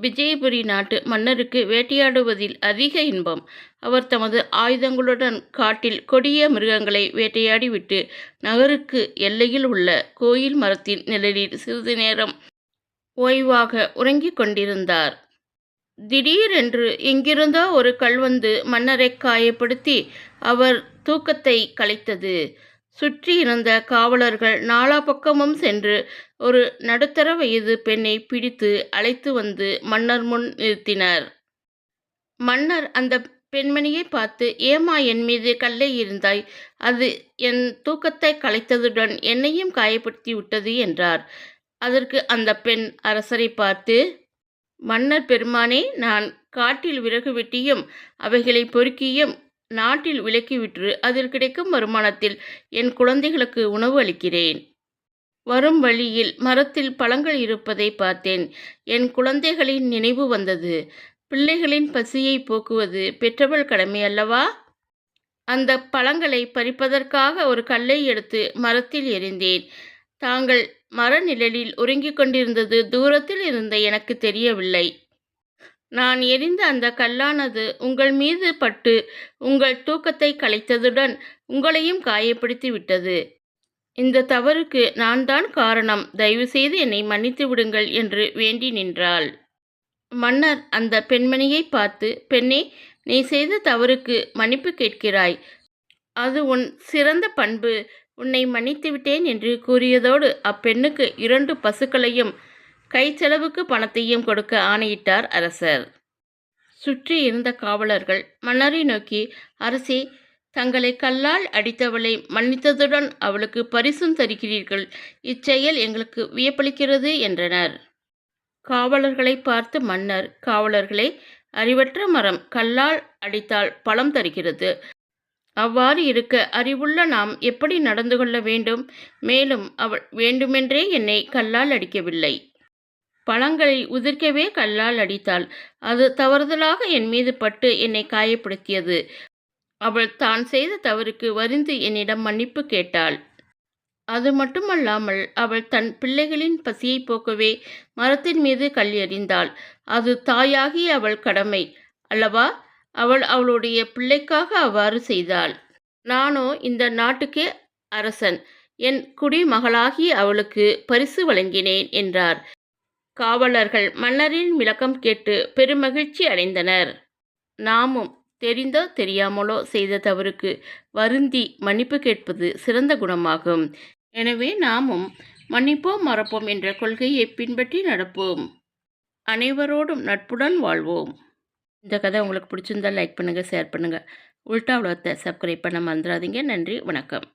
விஜயபுரி நாட்டு மன்னருக்கு வேட்டையாடுவதில் அதிக இன்பம். அவர் தமது ஆயுதங்களுடன் காட்டில் கொடிய மிருகங்களை வேட்டையாடிவிட்டு நகருக்கு எல்லையில் உள்ள கோயில் மரத்தின் நிழலில் சிறிது நேரம் ஓய்வாக உறங்கிக் கொண்டிருந்தார். திடீரென்று எங்கிருந்தோ ஒரு கல் வந்து மன்னரை காயப்படுத்தி அவர் தூக்கத்தை கலைத்தது. சுற்றி இருந்த காவலர்கள் நாலா பக்கமும் சென்று ஒரு நடுத்தர வயது பெண்ணை பிடித்து அழைத்து வந்து மன்னர் முன் நிறுத்தினர். மன்னர் அந்த பெண்மணியை பார்த்து, ஏம்மா என் மீது கல்லை எறிந்தாய்? அது என் தூக்கத்தை கலைத்ததுடன் என்னையும் காயப்படுத்தி விட்டது என்றார். அதற்கு அந்த பெண் அரசரை பார்த்து, மன்னர் பெருமானே, நான் காட்டில் விறகு வெட்டியும் அவைகளை பொறுக்கியும் நாட்டில் விலக்கி விற்று அதில் கிடைக்கும் வருமானத்தில் என் குழந்தைகளுக்கு உணவு அளிக்கிறேன். வரும் வழியில் மரத்தில் பழங்கள் இருப்பதை பார்த்தேன். என் குழந்தைகளின் நினைவு வந்தது. பிள்ளைகளின் பசியை போக்குவது பெற்றவள் கடமை அல்லவா? அந்த பழங்களை பறிப்பதற்காக ஒரு கல்லை எடுத்து மரத்தில் எறிந்தேன். தாங்கள் மர நிழலில் உறங்கிக் கொண்டிருந்தது தூரத்தில் இருந்த எனக்கு தெரியவில்லை. நான் எறிந்த அந்த கல்லானது உங்கள் மீது பட்டு உங்கள் தூக்கத்தை கலைத்ததுடன் உங்களையும் காயப்படுத்தி விட்டது. இந்த தவறுக்கு நான் தான் காரணம். தயவு செய்து என்னை மன்னித்து விடுங்கள் என்று வேண்டி நின்றாள். மன்னர் அந்த பெண்மணியை பார்த்து, பெண்ணே, நீ செய்த தவறுக்கு மன்னிப்பு கேட்கிறாய். அது உன் சிறந்த பண்பு. உன்னை மன்னித்து விட்டேன் என்று கூறியதோடு அப்பெண்ணுக்கு 2 பசுக்களையும் கைச்செலவுக்கு பணத்தையும் கொடுக்க ஆணையிட்டார் அரசர். சுற்றி இருந்த காவலர்கள் மன்னரை நோக்கி, அரசே, தங்களை கல்லால் அடித்தவளை மன்னித்ததுடன் அவளுக்கு பரிசும் தருகிறீர்கள். இச்செயல் எங்களுக்கு வியப்பளிக்கிறது என்றனர். காவலர்களை பார்த்து மன்னர், காவலர்களே, அறிவற்ற மரம் கல்லால் அடித்தால் பழம் தருகிறது. அவ்வாறு இருக்க அறிவுள்ள நாம் எப்படி நடந்து கொள்ள வேண்டும்? மேலும் அவள் வேண்டுமென்றே என்னை கல்லால் அடிக்கவில்லை. பழங்களை உதிர்க்கவே கல்லால் அடித்தாள். அது தவறுதலாக என் மீது பட்டு என்னை காயப்படுத்தியது. அவள் தான் செய்த தவறுக்கு வருந்தி என்னிடம் மன்னிப்பு கேட்டாள். அது மட்டுமல்லாமல் அவள் தன் பிள்ளைகளின் பசியை போக்கவே மரத்தின் மீது கல் எறிந்தாள். அது தாயாகிய அவள் கடமை அல்லவா? அவள் அவளுடைய பிள்ளைக்காக அவ்வாறு செய்தாள். நானோ இந்த நாட்டுக்கே அரசன். என் குடிமகளாகி அவளுக்கு பரிசு வழங்கினேன் என்றார். காவலர்கள் மன்னரின் விளக்கம் கேட்டு பெருமகிழ்ச்சி அடைந்தனர். நாமும் தெரிந்தோ தெரியாமலோ செய்த தவறுக்கு வருந்தி மன்னிப்பு கேட்பது சிறந்த குணமாகும். எனவே நாமும் மன்னிப்போம் மறப்போம் என்ற கொள்கையை பின்பற்றி நடப்போம். அனைவரோடும் நட்புடன் வாழ்வோம். இந்த கதை உங்களுக்கு பிடிச்சிருந்தால் லைக் பண்ணுங்கள், ஷேர் பண்ணுங்கள். உல்டா உலகத்தை சப்ஸ்கிரைப் பண்ண மறந்துடாதீங்க. நன்றி, வணக்கம்.